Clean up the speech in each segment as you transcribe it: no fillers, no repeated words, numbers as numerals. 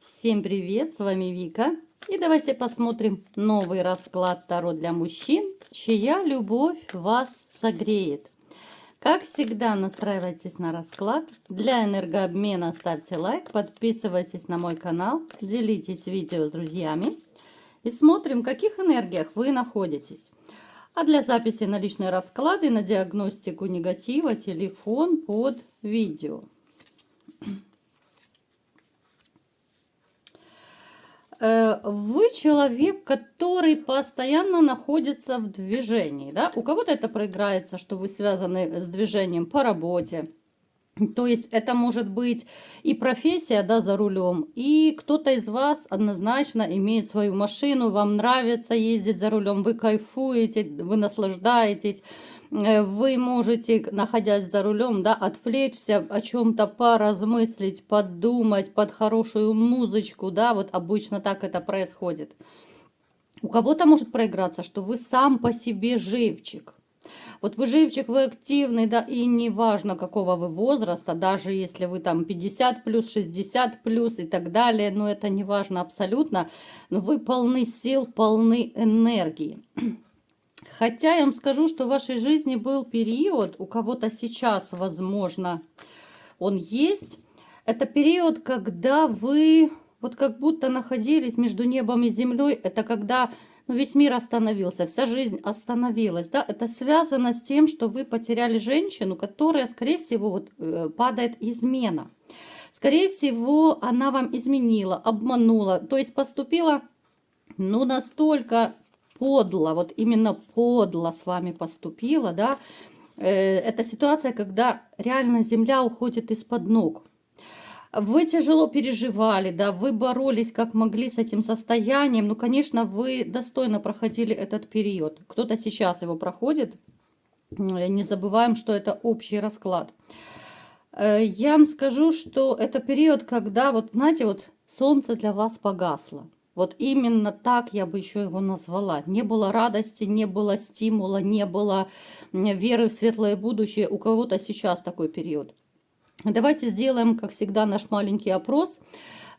Всем привет, с вами Вика. И давайте посмотрим новый расклад Таро для мужчин, чья любовь вас согреет. Как всегда, настраивайтесь на расклад. Для энергообмена ставьте лайк, подписывайтесь на мой канал, делитесь видео с друзьями. И смотрим, в каких энергиях вы находитесь. А для записи на личные расклады, на диагностику негатива, телефон под видео. Вы человек, который постоянно находится в движении, да? У кого-то это проиграется, что вы связаны с движением по работе. То есть это может быть и профессия, да, за рулем, и кто-то из вас однозначно имеет свою машину, вам нравится ездить за рулем, вы кайфуете, вы наслаждаетесь, вы можете, находясь за рулем, да, отвлечься, о чем-то поразмыслить, подумать под хорошую музычку, да, вот обычно так это происходит. У кого-то может проиграться, что вы сам по себе живчик. Вот вы живчик, вы активный, да, и неважно, какого вы возраста, даже если вы там 50 плюс, 60 плюс и так далее, но это не важно абсолютно, но вы полны сил, полны энергии. Хотя я вам скажу, что в вашей жизни был период, у кого-то сейчас, возможно, он есть, это период, когда вы вот как будто находились между небом и землей, это когда весь мир остановился, вся жизнь остановилась, да, это связано с тем, что вы потеряли женщину, которая, скорее всего, вот, падает измена. Скорее всего, она вам изменила, обманула, то есть поступила, ну, настолько подло, вот именно подло с вами поступила, да, это ситуация, когда реально земля уходит из-под ног. Вы тяжело переживали, да, вы боролись как могли с этим состоянием. Ну, конечно, вы достойно проходили этот период. Кто-то сейчас его проходит. Не забываем, что это общий расклад. Я вам скажу, что это период, когда, вот, знаете, вот солнце для вас погасло. Вот именно так я бы еще его назвала. Не было радости, не было стимула, не было веры в светлое будущее. У кого-то сейчас такой период. Давайте сделаем, как всегда, наш маленький опрос.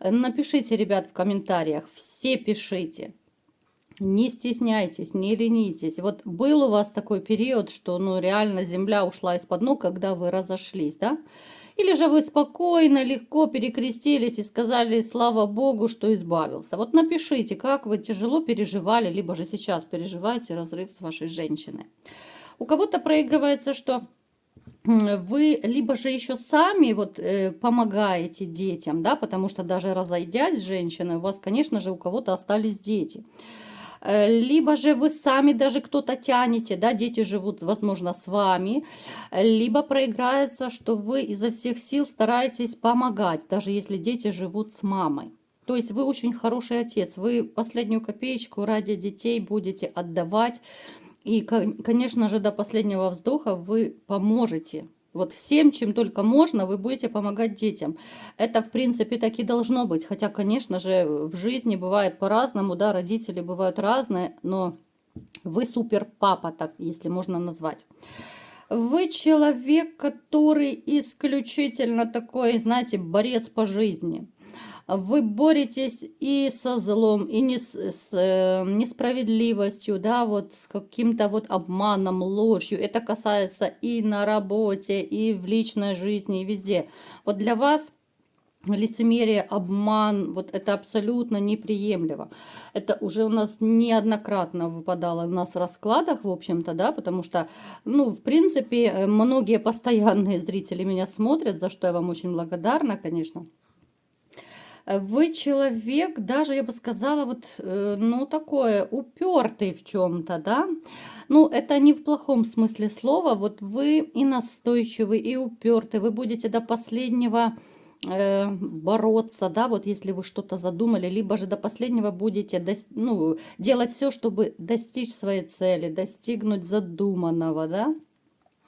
Напишите, ребят, в комментариях. Все пишите. Не стесняйтесь, не ленитесь. Вот был у вас такой период, что ну, реально земля ушла из-под ног, когда вы разошлись, да? Или же вы спокойно, легко перекрестились и сказали, слава Богу, что избавился. Вот напишите, как вы тяжело переживали, либо же сейчас переживаете разрыв с вашей женщиной. У кого-то проигрывается, что вы либо же еще сами вот помогаете детям, да, потому что даже разойдясь с женщиной, у вас, конечно же, у кого-то остались дети. Либо же вы сами даже кто-то тянете, да, дети живут, возможно, с вами. Либо проиграется, что вы изо всех сил стараетесь помогать, даже если дети живут с мамой. То есть вы очень хороший отец, вы последнюю копеечку ради детей будете отдавать. И, конечно же, до последнего вздоха вы поможете. Вот всем, чем только можно, вы будете помогать детям. Это, в принципе, так и должно быть. Хотя, конечно же, в жизни бывает по-разному, да, родители бывают разные, но вы супер папа, так, если можно назвать. Вы человек, который исключительно такой, знаете, борец по жизни. Вы боретесь и со злом, и с несправедливостью, да, вот с каким-то вот обманом, ложью. Это касается и на работе, и в личной жизни, и везде. Вот для вас лицемерие, обман, вот это абсолютно неприемлемо. Это уже у нас неоднократно выпадало у нас в раскладах, в общем-то, да, потому что, ну, в принципе, многие постоянные зрители меня смотрят, за что я вам очень благодарна, конечно. Вы человек, даже я бы сказала, вот, ну, такое, упертый в чем-то, да? Ну, это не в плохом смысле слова. Вот вы и настойчивый, и упертый. Вы будете до последнего бороться, да, вот если вы что-то задумали, либо же до последнего будете ну, делать все, чтобы достичь своей цели, достигнуть задуманного, да?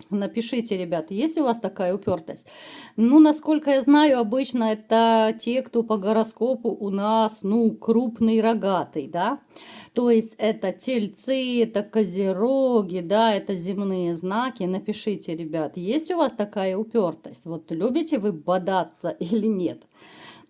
Напишите, ребята, есть у вас такая упертость? Ну, насколько я знаю, обычно это те, кто по гороскопу у нас, ну, крупный рогатый, да? То есть это тельцы, это козероги, да, это земные знаки. Напишите, ребят, есть у вас такая упертость? Вот любите вы бодаться или нет?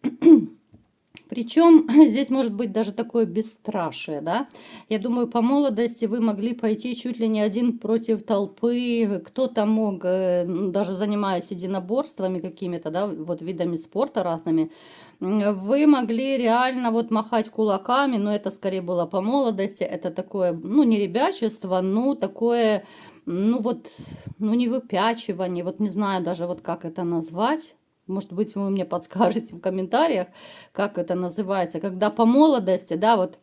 В Причем здесь может быть даже такое бесстрашие, да. Я думаю, по молодости вы могли пойти чуть ли не один против толпы. Кто-то мог, даже занимаясь единоборствами какими-то, да, вот видами спорта разными, вы могли реально вот махать кулаками, но это скорее было по молодости. Это такое, ну, не ребячество, ну, такое, ну, вот, ну, не выпячивание, вот не знаю даже вот как это назвать. Может быть, вы мне подскажете в комментариях, как это называется, когда по молодости, да, вот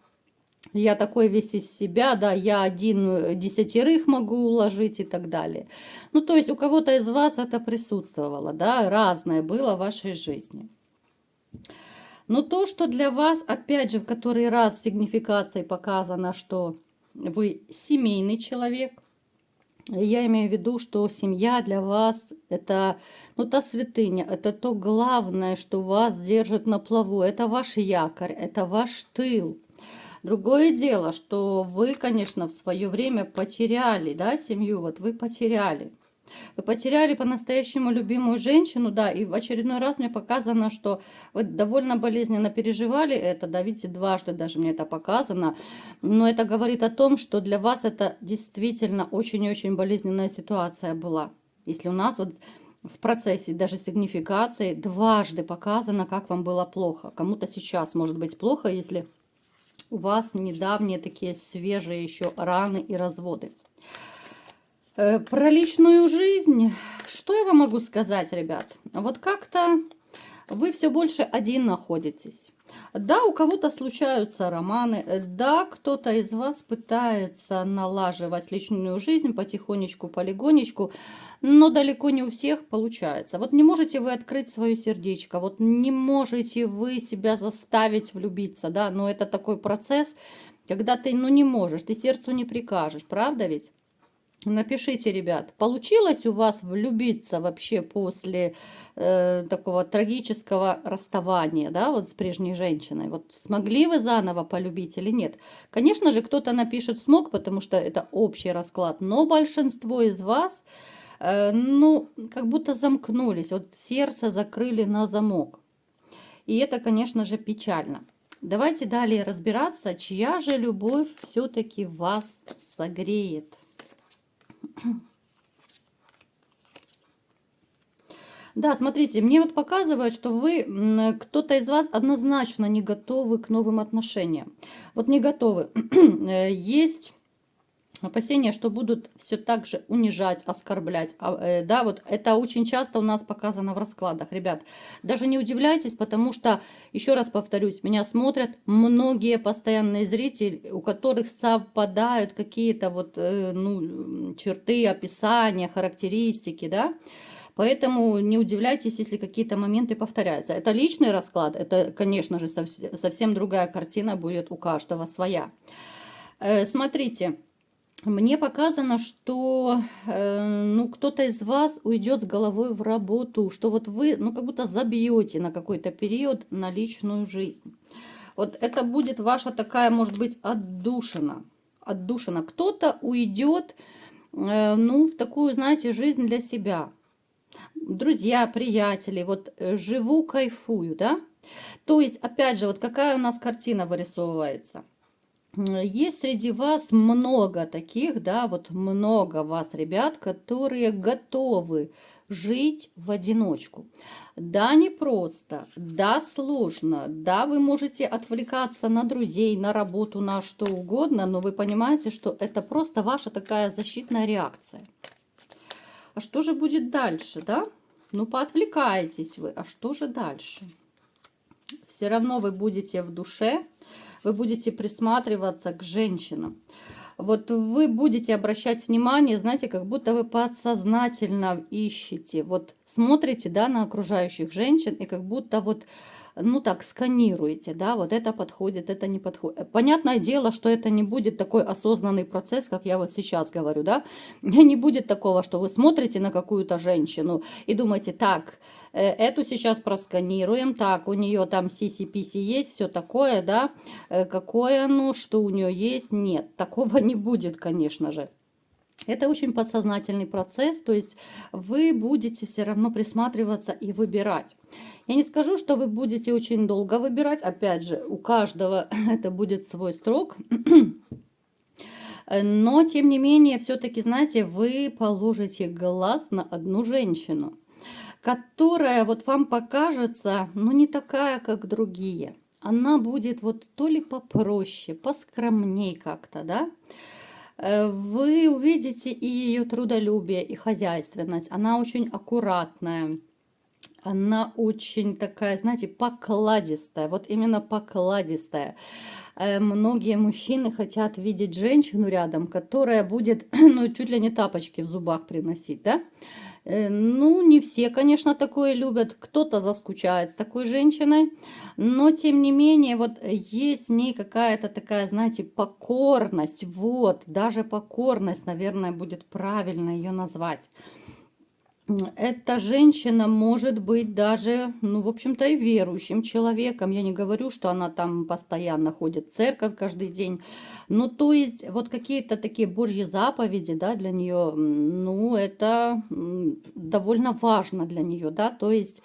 я такой весь из себя, да, я один десятерых могу уложить и так далее. Ну, то есть у кого-то из вас это присутствовало, да, разное было в вашей жизни. Но то, что для вас, опять же, в который раз в сигнификации показано, что вы семейный человек, я имею в виду, что семья для вас это, ну, та святыня, это то главное, что вас держит на плаву, это ваш якорь, это ваш тыл. Другое дело, что вы, конечно, в свое время потеряли, да, семью, вот вы потеряли. Вы потеряли по-настоящему любимую женщину, да, и в очередной раз мне показано, что вы довольно болезненно переживали это, да, видите, дважды даже мне это показано, но это говорит о том, что для вас это действительно очень и очень болезненная ситуация была. Если у нас вот в процессе даже сигнификации дважды показано, как вам было плохо. Кому-то сейчас может быть плохо, если у вас недавние такие свежие еще раны и разводы. Про личную жизнь, что я вам могу сказать, ребят? Вот как-то вы все больше один находитесь. Да, у кого-то случаются романы, да, кто-то из вас пытается налаживать личную жизнь потихонечку, полигонечку, но далеко не у всех получается. Вот не можете вы открыть свое сердечко, вот не можете вы себя заставить влюбиться, да, но это такой процесс, когда ты, ну, не можешь, ты сердцу не прикажешь, правда ведь? Напишите, ребят, получилось у вас влюбиться вообще после такого трагического расставания, да, вот с прежней женщиной? Вот смогли вы заново полюбить или нет? Конечно же, кто-то напишет смог, потому что это общий расклад, но большинство из вас, ну, как будто замкнулись, вот сердце закрыли на замок. И это, конечно же, печально. Давайте далее разбираться, чья же любовь все-таки вас согреет. Да, смотрите, мне вот показывает, что вы, кто-то из вас однозначно не готовы к новым отношениям. Вот не готовы. Есть опасения, что будут все так же унижать, оскорблять. Да, вот это очень часто у нас показано в раскладах. Ребят, даже не удивляйтесь, потому что, еще раз повторюсь, меня смотрят многие постоянные зрители, у которых совпадают какие-то вот, ну, черты, описания, характеристики, да. Поэтому не удивляйтесь, если какие-то моменты повторяются. Это личный расклад, это, конечно же, совсем другая картина будет у каждого своя. Смотрите. Мне показано, что ну, кто-то из вас уйдет с головой в работу, что вот вы, ну, как будто забьете на какой-то период на личную жизнь. Вот это будет ваша такая, может быть, отдушина. Отдушина. Кто-то уйдет, ну, в такую, знаете, жизнь для себя. Друзья, приятели, вот живу, кайфую, да? То есть, опять же, вот какая у нас картина вырисовывается. Есть среди вас много таких, да, вот много вас, ребят, которые готовы жить в одиночку. Да, непросто, да, сложно, да, вы можете отвлекаться на друзей, на работу, на что угодно, но вы понимаете, что это просто ваша такая защитная реакция. А что же будет дальше, да? Ну, поотвлекаетесь вы, а что же дальше? Все равно вы будете в душе, вы будете присматриваться к женщинам. Вот вы будете обращать внимание, знаете, как будто вы подсознательно ищете. Вот смотрите, да, на окружающих женщин и как будто вот, ну так, сканируете, да, вот это подходит, это не подходит. Понятное дело, что это не будет такой осознанный процесс, как я вот сейчас говорю, да. Не будет такого, что вы смотрите на какую-то женщину и думаете, так, эту сейчас просканируем, так, у нее там сиси-писи есть, все такое, да, какое оно, что у нее есть, нет, такого не будет, конечно же. Это очень подсознательный процесс, то есть вы будете все равно присматриваться и выбирать. Я не скажу, что вы будете очень долго выбирать, опять же, у каждого это будет свой срок, но тем не менее, все-таки, знаете, вы положите глаз на одну женщину, которая вот вам покажется, ну, не такая, как другие. Она будет вот то ли попроще, поскромней как-то, да? Вы увидите и ее трудолюбие, и хозяйственность. Она очень аккуратная. Она очень такая, знаете, покладистая. Вот именно покладистая. Многие мужчины хотят видеть женщину рядом, которая будет, ну, чуть ли не тапочки в зубах приносить, да? Ну, не все, конечно, такое любят. Кто-то заскучает с такой женщиной. Но, тем не менее, вот есть в ней какая-то такая, знаете, покорность. Вот, даже покорность, наверное, будет правильно ее назвать. Эта женщина может быть даже, ну, в общем-то, и верующим человеком. Я не говорю, что она там постоянно ходит в церковь каждый день. Ну, то есть, вот какие-то такие Божьи заповеди, да, для нее, ну, это довольно важно для нее, да. То есть,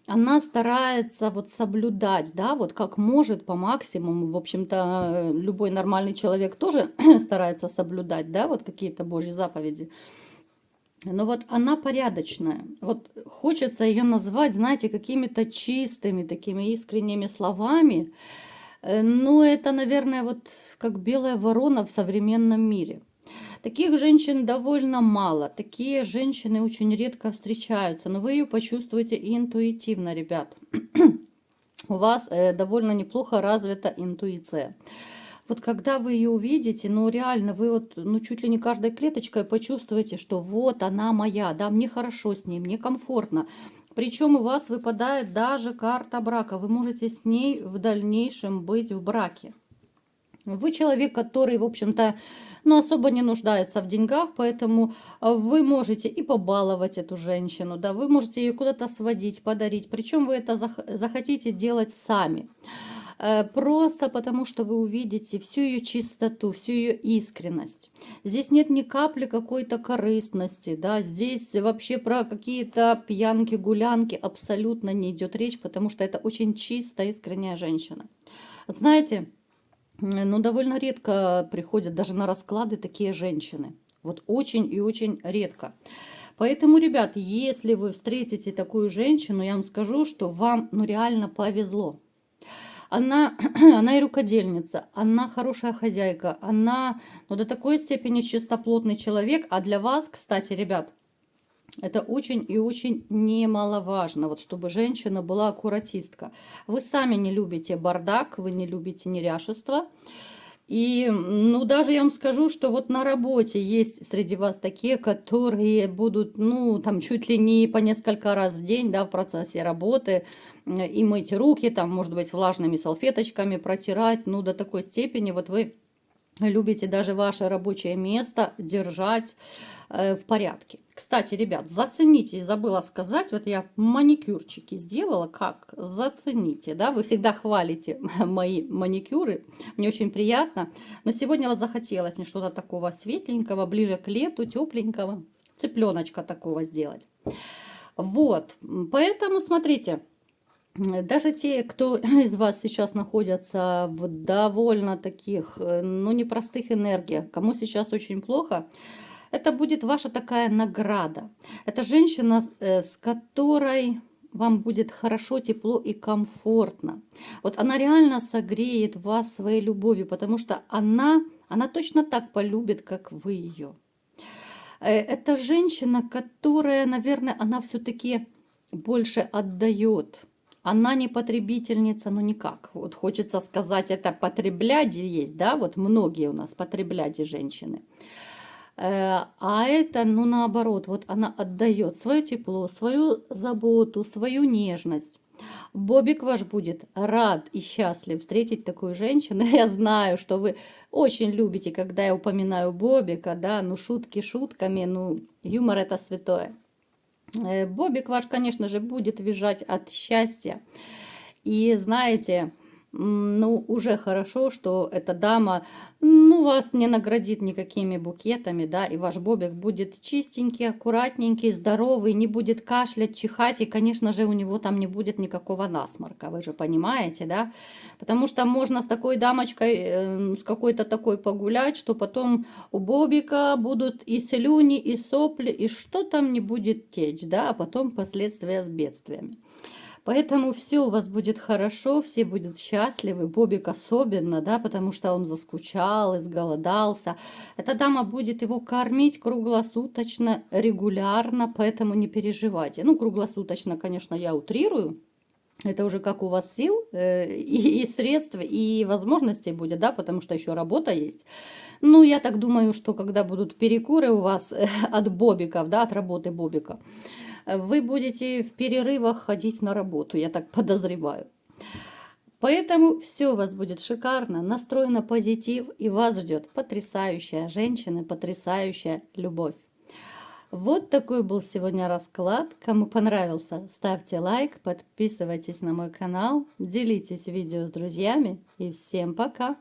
она старается вот соблюдать, да, вот как может по максимуму. В общем-то, любой нормальный человек тоже старается соблюдать, да, вот какие-то Божьи заповеди. Но вот она порядочная. Вот хочется ее назвать, знаете, какими-то чистыми, такими искренними словами. Ну, это, наверное, вот как белая ворона в современном мире. Таких женщин довольно мало. Такие женщины очень редко встречаются. Но вы ее почувствуете интуитивно, ребят. У вас довольно неплохо развита интуиция. Вот когда вы ее увидите, ну реально, вы вот, ну чуть ли не каждой клеточкой почувствуете, что вот она моя, да, мне хорошо с ней, мне комфортно. Причем у вас выпадает даже карта брака, вы можете с ней в дальнейшем быть в браке. Вы человек, который, в общем-то, ну, особо не нуждается в деньгах, поэтому вы можете и побаловать эту женщину, да, вы можете ее куда-то сводить, подарить. Причем вы это захотите делать сами. Просто потому, что вы увидите всю ее чистоту, всю ее искренность. Здесь нет ни капли какой-то корыстности, да, здесь вообще про какие-то пьянки, гулянки абсолютно не идет речь, потому что это очень чистая, искренняя женщина. Вот знаете, ну, довольно редко приходят даже на расклады такие женщины. Вот очень и очень редко. Поэтому, ребят, если вы встретите такую женщину, я вам скажу, что вам, ну, реально повезло. Она и рукодельница, она хорошая хозяйка, она, ну, до такой степени чистоплотный человек. А для вас, кстати, ребят, это очень и очень немаловажно, вот чтобы женщина была аккуратистка. Вы сами не любите бардак, вы не любите неряшество. И, ну, даже я вам скажу, что вот на работе есть среди вас такие, которые будут, ну, там, чуть ли не по несколько раз в день, да, в процессе работы, и мыть руки, там, может быть, влажными салфеточками протирать, ну, до такой степени, вот вы любите даже ваше рабочее место держать в порядке. Кстати, ребят, зацените, забыла сказать, вот я маникюрчики сделала, как зацените, да, вы всегда хвалите мои маникюры, мне очень приятно, но сегодня вот захотелось мне что-то такого светленького, ближе к лету, тепленького, цыпленочка такого сделать. Вот, поэтому смотрите. Даже те, кто из вас сейчас находятся в довольно таких, ну, непростых энергиях, кому сейчас очень плохо, это будет ваша такая награда. Это женщина, с которой вам будет хорошо, тепло и комфортно. Вот она реально согреет вас своей любовью, потому что она точно так полюбит, как вы ее. Это женщина, которая, наверное, она все-таки больше отдает. Она не потребительница, ну никак. Вот хочется сказать, это потребляди есть, да, вот многие у нас потребляди женщины. А это, ну наоборот, вот она отдает свое тепло, свою заботу, свою нежность. Бобик ваш будет рад и счастлив встретить такую женщину. Я знаю, что вы очень любите, когда я упоминаю Бобика, да, ну шутки шутками, ну юмор это святое. Бобик ваш, конечно же, будет визжать от счастья. И знаете, Ну, уже хорошо, что эта дама, ну, вас не наградит никакими букетами, да, и ваш бобик будет чистенький, аккуратненький, здоровый, не будет кашлять, чихать, и, конечно же, у него там не будет никакого насморка, вы же понимаете, да, потому что можно с такой дамочкой, с какой-то такой погулять, что потом у бобика будут и слюни, и сопли, и что там не будет течь, да, а потом последствия с бедствиями. Поэтому все у вас будет хорошо, все будут счастливы, Бобик особенно, да, потому что он заскучал, изголодался. Эта дама будет его кормить круглосуточно, регулярно, поэтому не переживайте. Ну, круглосуточно, конечно, я утрирую. Это уже как у вас сил и средств, и возможностей будет, да, потому что еще работа есть. Ну, я так думаю, что когда будут перекуры у вас от бобиков, да, от работы бобика, вы будете в перерывах ходить на работу, я так подозреваю. Поэтому все у вас будет шикарно, настрой на позитив, и вас ждет потрясающая женщина, потрясающая любовь. Вот такой был сегодня расклад. Кому понравился, ставьте лайк, подписывайтесь на мой канал, делитесь видео с друзьями и всем пока!